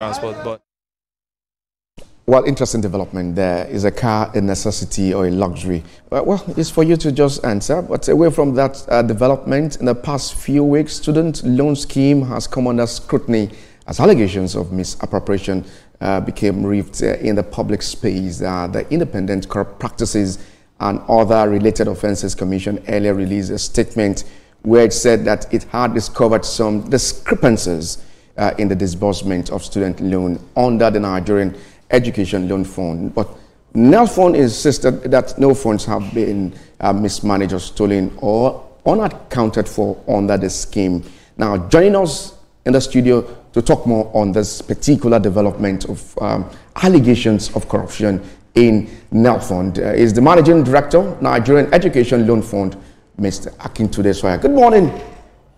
transport, but well, interesting development there. Is a car a necessity or a luxury? Well, it's for you to just answer. But away from that development, in the past few weeks, student loan scheme has come under scrutiny as allegations of misappropriation became rife in the public space. The Independent Corrupt Practices and Other Related Offences Commission earlier released a statement where it said that it had discovered some discrepancies in the disbursement of student loan under the Nigerian Education Loan Fund. But NELFund insisted that no funds have been mismanaged or stolen or unaccounted for under the scheme. Now, joining us in the studio to talk more on this particular development of allegations of corruption in NELFund is the Managing Director, Nigerian Education Loan Fund, Mr. Akintunde Soya. Good morning.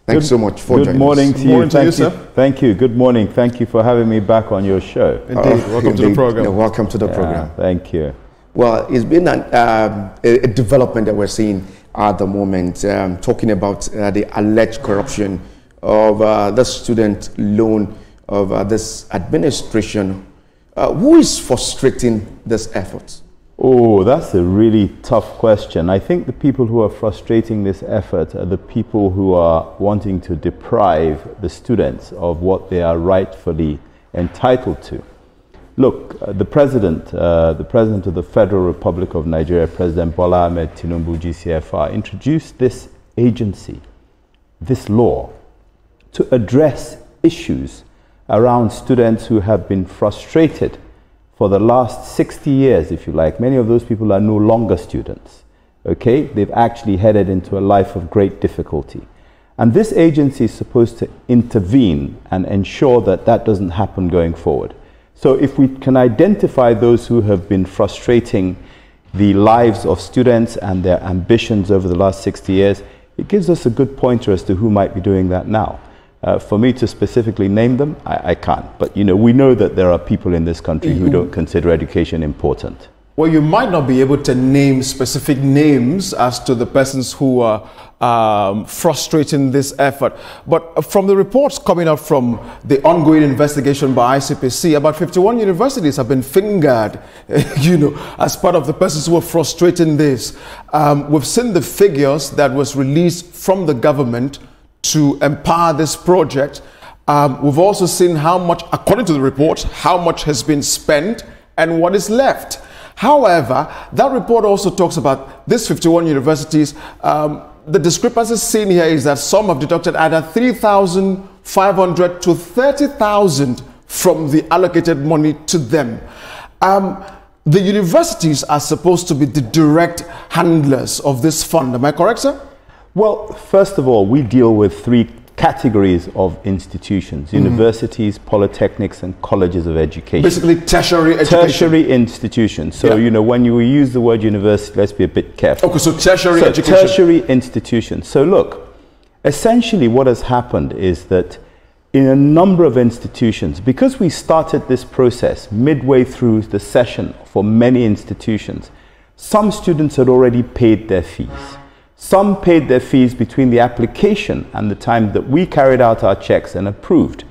Thanks so much for joining us. Good morning to you. Thank you, sir. Thank you. Good morning. Thank you for having me back on your show. Indeed. Welcome to the program. Yeah, welcome to the program. Thank you. Well, it's been a development that we're seeing at the moment, talking about the alleged corruption of the student loan of this administration. Who is frustrating this effort? Oh, that's a really tough question. I think the people who are frustrating this effort are the people who are wanting to deprive the students of what they are rightfully entitled to. Look, the President of the Federal Republic of Nigeria, President Bola Ahmed Tinubu, GCFR, introduced this agency, this law, to address issues around students who have been frustrated for the last 60 years, if you like. Many of those people are no longer students, okay? They've actually headed into a life of great difficulty. And this agency is supposed to intervene and ensure that that doesn't happen going forward. So if we can identify those who have been frustrating the lives of students and their ambitions over the last 60 years, it gives us a good pointer as to who might be doing that now. For me to specifically name them, I can't. But, you know, we know that there are people in this country who don't consider education important. Well, you might not be able to name specific names as to the persons who are frustrating this effort. But from the reports coming up from the ongoing investigation by ICPC, about 51 universities have been fingered, you know, as part of the persons who are frustrating this. We've seen the figures that was released from the government to empower this project. We've also seen how much, according to the report, how much has been spent and what is left. However, that report also talks about these 51 universities. The discrepancies seen here is that some have deducted either 3,500 to 30,000 from the allocated money to them. The universities are supposed to be the direct handlers of this fund. Am I correct, sir? Well, first of all, we deal with three categories of institutions: universities, polytechnics, and colleges of education. Basically tertiary education. Tertiary institutions. So, you know, when you use the word university, let's be a bit careful. Okay, so tertiary education. Tertiary institutions. So look, essentially what has happened is that in a number of institutions, because we started this process midway through the session for many institutions, some students had already paid their fees. Some paid their fees between the application and the time that we carried out our checks and approved.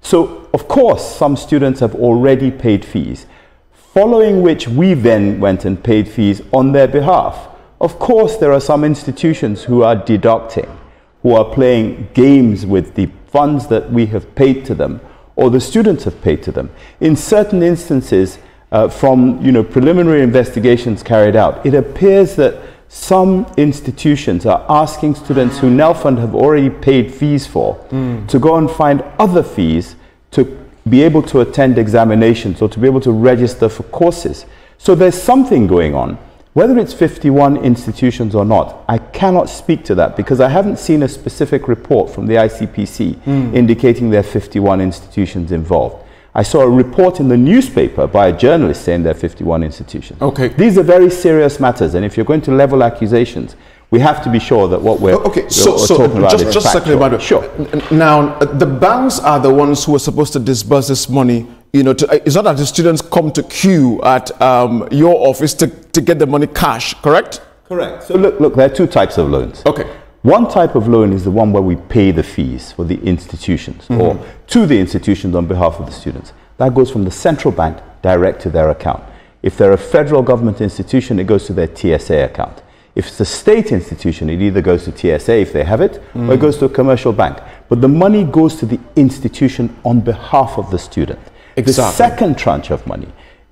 So, of course, some students have already paid fees, following which we then went and paid fees on their behalf. Of course, there are some institutions who are deducting, who are playing games with the funds that we have paid to them, or the students have paid to them. In certain instances, from preliminary investigations carried out, it appears that some institutions are asking students who NELFund have already paid fees for to go and find other fees to be able to attend examinations or to be able to register for courses. So there's something going on. Whether it's 51 institutions or not, I cannot speak to that because I haven't seen a specific report from the ICPC indicating there are 51 institutions involved. I saw a report in the newspaper by a journalist saying there are 51 institutions. Okay. These are very serious matters, and if you're going to level accusations, we have to be sure that what we're talking about is just a second about it. Sure. Now, the banks are the ones who are supposed to disburse this money. You know, it's not that the students come to queue at your office to get the money cash, correct? Correct. So look, there are two types of loans. Okay. One type of loan is the one where we pay the fees for the institutions or to the institutions on behalf of the students. That goes from the central bank direct to their account. If they're a federal government institution, it goes to their TSA account. If it's a state institution, it either goes to TSA if they have it, or it goes to a commercial bank. But the money goes to the institution on behalf of the student. Exactly. The second tranche of money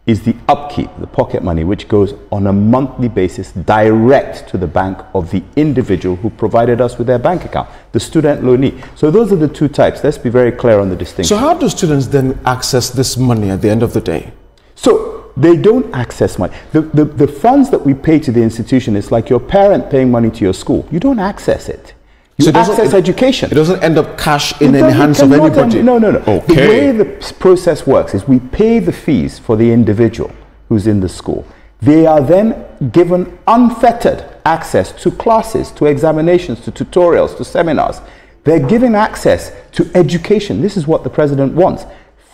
is the upkeep, the pocket money, which goes on a monthly basis direct to the bank of the individual who provided us with their bank account, the student loanee. So those are the two types. Let's be very clear on the distinction. So how do students then access this money at the end of the day? So they don't access money. The funds that we pay to the institution is like your parent paying money to your school. You don't access it. You access education. It doesn't end up cash in the hands of anybody. No. Okay. The way the process works is we pay the fees for the individual who's in the school. They are then given unfettered access to classes, to examinations, to tutorials, to seminars. They're given access to education. This is what the president wants.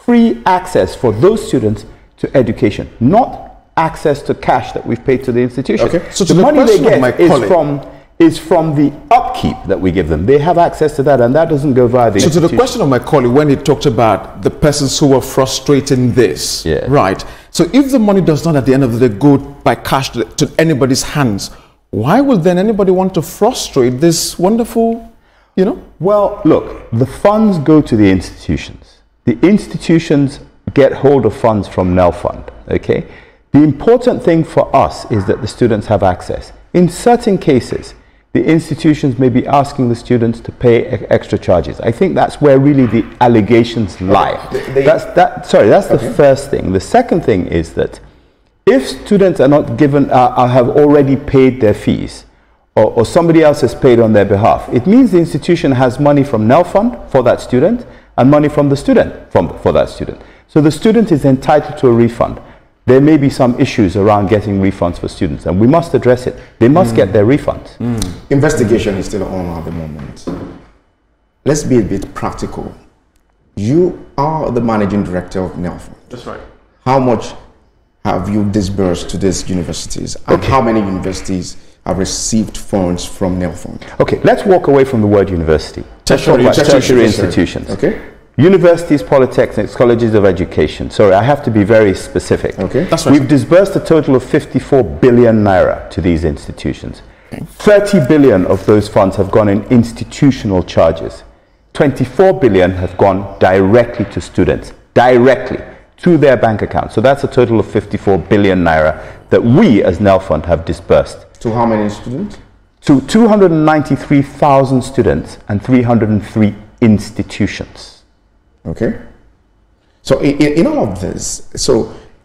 Free access for those students to education, not access to cash that we've paid to the institution. Okay. So the money they get is from the upkeep that we give them. They have access to that, and that doesn't go via the institution. So to the question of my colleague, when he talked about the persons who were frustrating this, right? So if the money does not at the end of the day go by cash to anybody's hands, why would then anybody want to frustrate this wonderful, you know? Well, look, the funds go to the institutions. The institutions get hold of funds from NELFund, okay? The important thing for us is that the students have access. In certain cases, the institutions may be asking the students to pay extra charges. I think that's where really the allegations lie. That's the first thing. The second thing is that if students are not given, have already paid their fees, or somebody else has paid on their behalf, it means the institution has money from NELFund for that student and money from the student for that student. So the student is entitled to a refund. There may be some issues around getting refunds for students, and we must address it. They must get their refunds. Investigation is still on at the moment. Let's be a bit practical. You are the managing director of NELFund. That's right. How much have you disbursed to these universities? And how many universities have received funds from NELFund? Okay, let's walk away from the word university. Tertiary institutions. Okay. Universities, polytechnics, colleges of education. Sorry, I have to be very specific. Okay. That's right. We've disbursed a total of 54 billion naira to these institutions. 30 billion of those funds have gone in institutional charges. 24 billion have gone directly to students, directly to their bank account. So that's a total of 54 billion naira that we as NELFund have disbursed. To how many students? To 293,000 students and 303 institutions. Okay. So in all of this,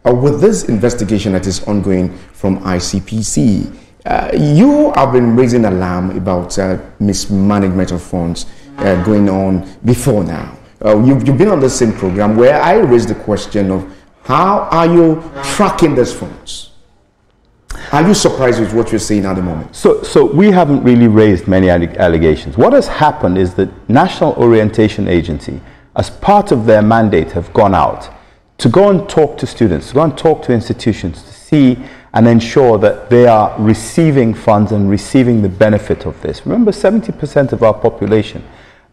with this investigation that is ongoing from ICPC, you have been raising alarm about mismanagement of funds going on before now. You've been on the same program where I raised the question of how are you tracking these funds? Are you surprised with what you're saying at the moment? So we haven't really raised many allegations. What has happened is that National Orientation Agency, as part of their mandate, have gone out to go and talk to students, to go and talk to institutions, to see and ensure that they are receiving funds and receiving the benefit of this. Remember, 70% of our population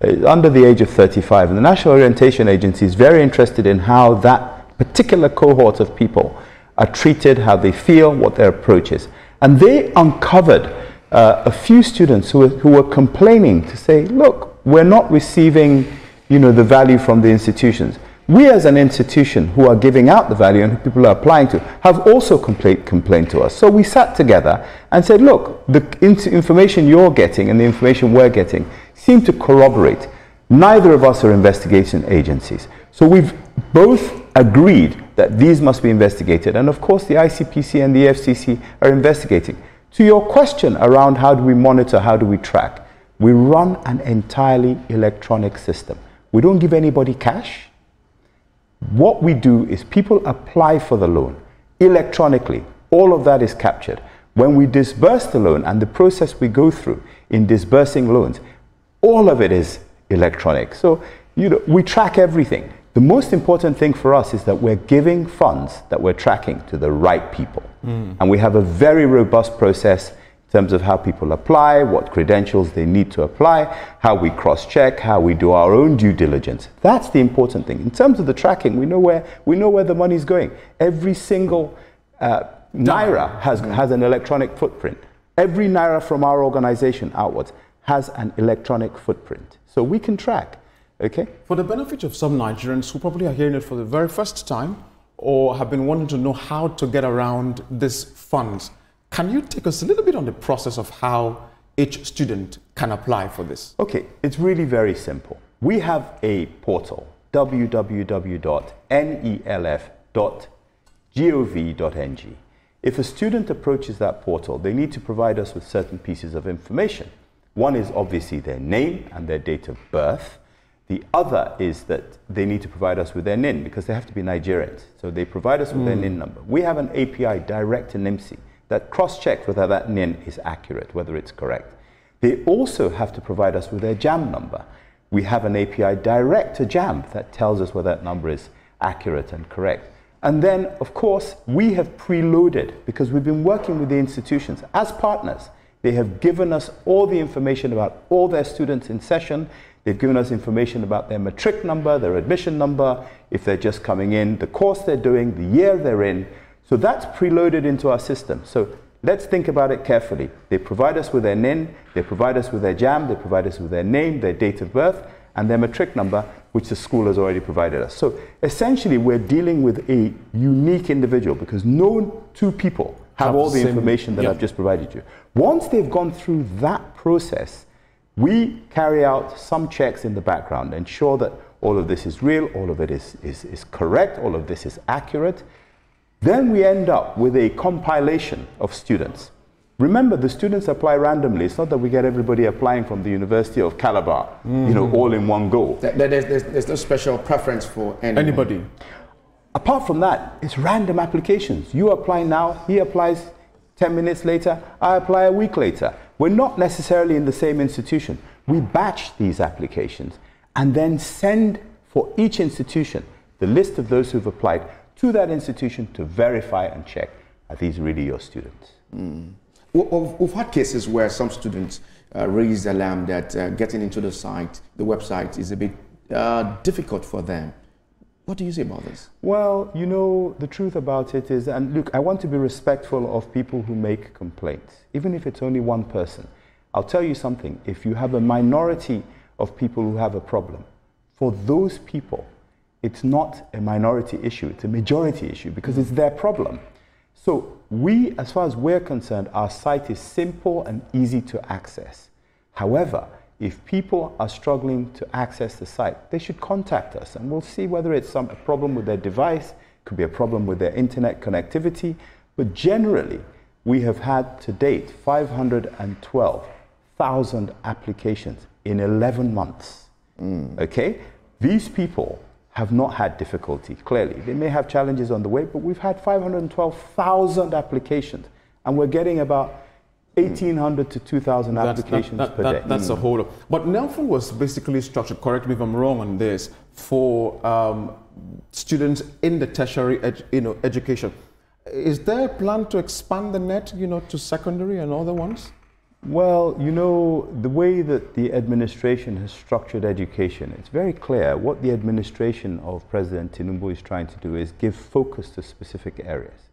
is under the age of 35, and the National Orientation Agency is very interested in how that particular cohort of people are treated, how they feel, what their approach is. And they uncovered a few students who were complaining to say, look, we're not receiving the value from the institutions. We as an institution who are giving out the value and who people are applying to have also complained to us. So we sat together and said, look, the information you're getting and the information we're getting seem to corroborate. Neither of us are investigation agencies. So we've both agreed that these must be investigated. And of course, the ICPC and the FCC are investigating. To your question around how do we monitor, how do we track, we run an entirely electronic system. We don't give anybody cash. What we do is people apply for the loan electronically. All of that is captured. When we disburse the loan and the process we go through in disbursing loans, all of it is electronic. So, we track everything. The most important thing for us is that we're giving funds that we're tracking to the right people. And we have a very robust process. terms of how people apply, what credentials they need to apply, how we cross-check, how we do our own due diligence. That's the important thing. In terms of the tracking, we know where the money's going. Every single Naira has an electronic footprint. Every Naira from our organization outwards has an electronic footprint. So we can track, okay? For the benefit of some Nigerians who probably are hearing it for the very first time or have been wanting to know how to get around these funds, can you take us a little bit on the process of how each student can apply for this? Okay, it's really very simple. We have a portal, www.nelf.gov.ng. If a student approaches that portal, they need to provide us with certain pieces of information. One is obviously their name and their date of birth. The other is that they need to provide us with their NIN because they have to be Nigerians. So they provide us with their NIN number. We have an API direct to NIMSI that cross-checks whether that NIN is accurate, whether it's correct. They also have to provide us with their JAM number. We have an API direct to JAM that tells us whether that number is accurate and correct. And then, of course, we have preloaded, because we've been working with the institutions as partners. They have given us all the information about all their students in session. They've given us information about their matric number, their admission number, if they're just coming in, the course they're doing, the year they're in. So that's preloaded into our system. So let's think about it carefully. They provide us with their NIN, they provide us with their JAM, they provide us with their name, their date of birth, and their matric number, which the school has already provided us. So essentially, we're dealing with a unique individual because no two people have all the information that I've just provided you. Once they've gone through that process, we carry out some checks in the background, ensure that all of this is real, all of it is correct, all of this is accurate. Then we end up with a compilation of students. Remember, the students apply randomly. It's not that we get everybody applying from the University of Calabar, all in one go. There's no special preference for anybody. Apart from that, it's random applications. You apply now, he applies 10 minutes later, I apply a week later. We're not necessarily in the same institution. We batch these applications and then send for each institution the list of those who've applied to that institution to verify and check, are these really your students? We've had cases where some students raised alarm that getting into the website is a bit difficult for them. What do you say about this? Well, you know, the truth about it is, and look, I want to be respectful of people who make complaints, even if it's only one person. I'll tell you something, if you have a minority of people who have a problem, for those people, it's not a minority issue, it's a majority issue because it's their problem. So we, as far as we're concerned, our site is simple and easy to access. However, if people are struggling to access the site, they should contact us and we'll see whether it's a problem with their device, could be a problem with their internet connectivity, but generally we have had to date 512,000 applications in 11 months. Okay? These people have not had difficulty, clearly. They may have challenges on the way, but we've had 512,000 applications and we're getting about 1,800 to 2,000 applications per day. That's a whole lot. But NELFund was basically structured, correct me if I'm wrong on this, for students in the tertiary education. Is there a plan to expand the net, to secondary and other ones? Well, the way that the administration has structured education, it's very clear what the administration of President Tinubu is trying to do is give focus to specific areas.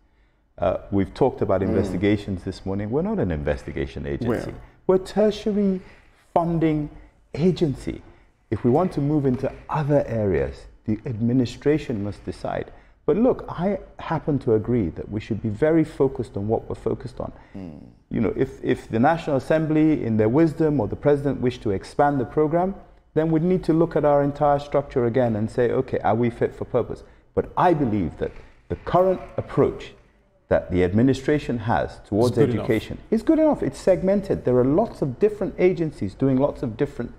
We've talked about investigations this morning. We're not an investigation agency. We're a tertiary funding agency. If we want to move into other areas, the administration must decide. But look, I happen to agree that we should be very focused on what we're focused on. If the National Assembly, in their wisdom, or the President wish to expand the program, then we'd need to look at our entire structure again and say, okay, are we fit for purpose? But I believe that the current approach that the administration has towards education is good enough. It's segmented. There are lots of different agencies doing lots of different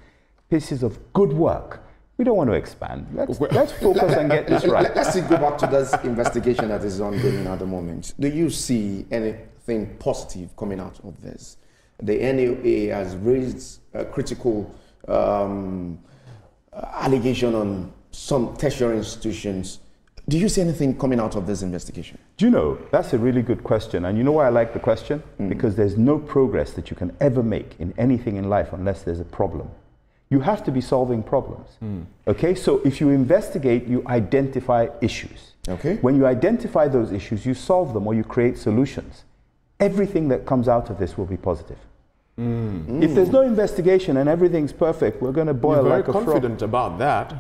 pieces of good work. We don't want to expand. Let's focus and get this right. Let's go back to this investigation that is ongoing at the moment. Do you see anything positive coming out of this? The NUA has raised a critical allegation on some tertiary institutions. Do you see anything coming out of this investigation? Do you know, that's a really good question. And you know why I like the question? Because there's no progress that you can ever make in anything in life unless there's a problem. You have to be solving problems. Okay, so if you investigate, you identify issues. Okay. When you identify those issues, you solve them or you create solutions. Everything that comes out of this will be positive. If there's no investigation and everything's perfect, we're going to boil like a frog. You're very confident about that.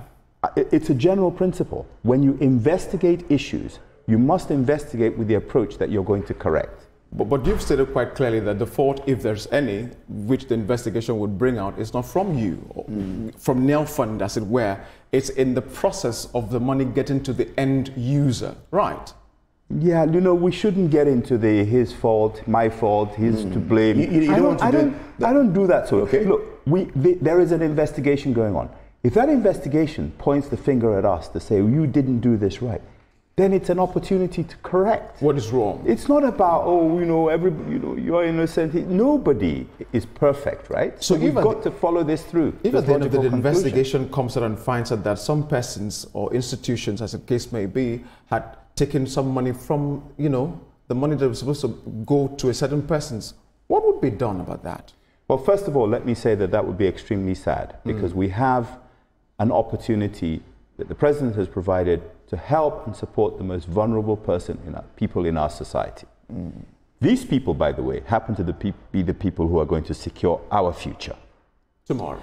It's a general principle. When you investigate issues, you must investigate with the approach that you're going to correct. But you've stated quite clearly that the fault, if there's any, which the investigation would bring out, is not from you, from Nelfund, as it were. It's in the process of the money getting to the end user, right? Yeah, you know, we shouldn't get into the his fault, my fault, he's to blame. I don't do that sort of thing. Look, there is an investigation going on. If that investigation points the finger at us to say, you didn't do this right, then it's an opportunity to correct. What is wrong? It's not about, you're innocent. Nobody is perfect, right? So we've got to follow this through. If at the end of the investigation comes out and finds out that some persons or institutions, as the case may be, had taken some money from, the money that was supposed to go to a certain persons, what would be done about that? Well, first of all, let me say that would be extremely sad because we have an opportunity that the president has provided to help and support the most vulnerable people in our society. These people, by the way, happen to be the people who are going to secure our future. Tomorrow.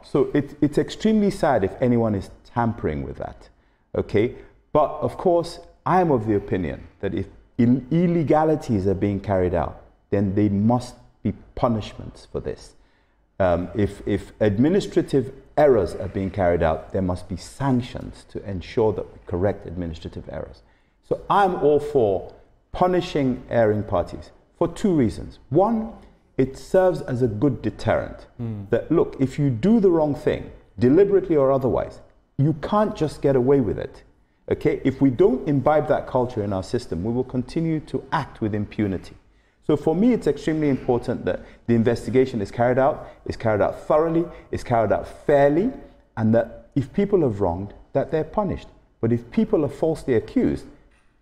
So it's extremely sad if anyone is tampering with that. Okay? But of course, I am of the opinion that if illegalities are being carried out, then there must be punishments for this. If administrative errors are being carried out, there must be sanctions to ensure that we correct administrative errors. So I'm all for punishing erring parties for two reasons. One, it serves as a good deterrent. That look, if you do the wrong thing, deliberately or otherwise, you can't just get away with it. Okay? If we don't imbibe that culture in our system, we will continue to act with impunity. So for me, it's extremely important that the investigation is carried out thoroughly, is carried out fairly, and that if people have wronged, that they're punished. But if people are falsely accused,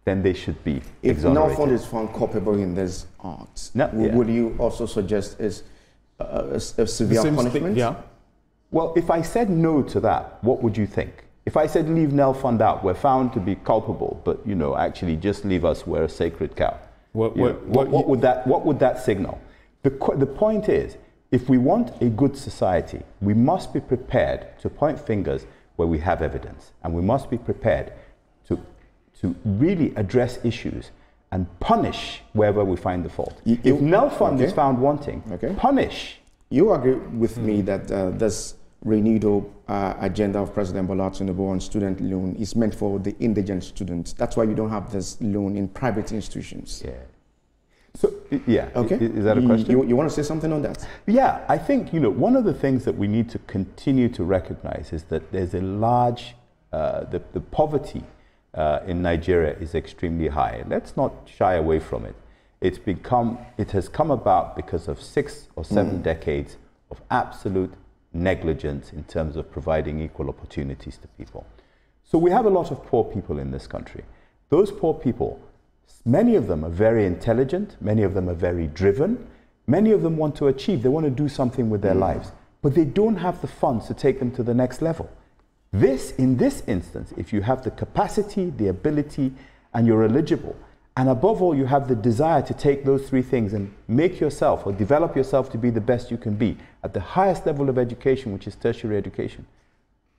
then they should be exonerated. If Nelfund is found culpable in this act, would you also suggest a severe punishment? Well, if I said no to that, what would you think? If I said leave Nelfund out, we're found to be culpable, but actually just leave us, we're a sacred cow. What would that signal? The point is, if we want a good society, we must be prepared to point fingers where we have evidence, and we must be prepared to really address issues and punish wherever we find the fault. If Nelfund is found wanting, punish. You agree with me that this renewed agenda of President Bola Tinubu on student loan is meant for the indigent students. That's why you don't have this loan in private institutions. Yeah. So, okay. Is that a question? You want to say something on that? Yeah, I think, one of the things that we need to continue to recognize is that there's a large, the poverty in Nigeria is extremely high. Let's not shy away from it. It has come about because of 6 or 7 decades of absolute negligence in terms of providing equal opportunities to people. So we have a lot of poor people in this country. Those poor people, many of them are very intelligent, many of them are very driven, many of them want to achieve, they want to do something with their lives, but they don't have the funds to take them to the next level. In this instance, if you have the capacity, the ability, and you're eligible, and above all, you have the desire to take those 3 things and make yourself or develop yourself to be the best you can be at the highest level of education, which is tertiary education,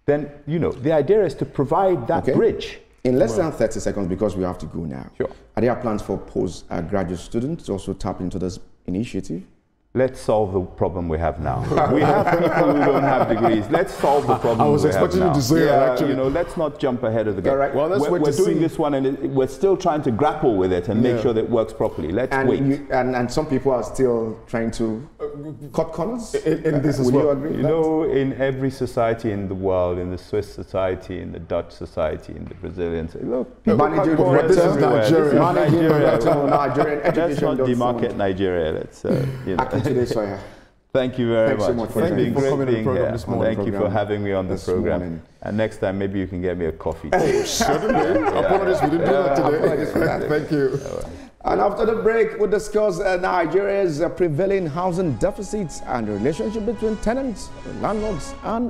then, the idea is to provide that bridge. In less than 30 seconds, because we have to go now, sure. Are there plans for postgraduate students to also tap into this initiative? Let's solve the problem we have now. We have people who don't have degrees. Let's solve the problem. I was expecting you to say that, actually. Let's not jump ahead of the game. Right. Well, we're doing this one, and we're still trying to grapple with it and make sure that it works properly. Let's wait. And some people are still trying to cut corners in this as well. Would you agree? In every society in the world, in the Swiss society, in the Dutch society, in the Brazilian society, people cut corners everywhere. Nigerian education. Let's not demarcate Nigeria. Let's. Today, Sawyer. Thank you very Thanks much. so much for It's been coming great on the being program here. this morning. Thank you for having me on the This program. morning. And next time, maybe you can get me a coffee. Certainly. Apologies, we didn't do that today. Apologies for that. Thank you. And after the break, we'll discuss Nigeria's prevailing housing deficits and the relationship between tenants, landlords, and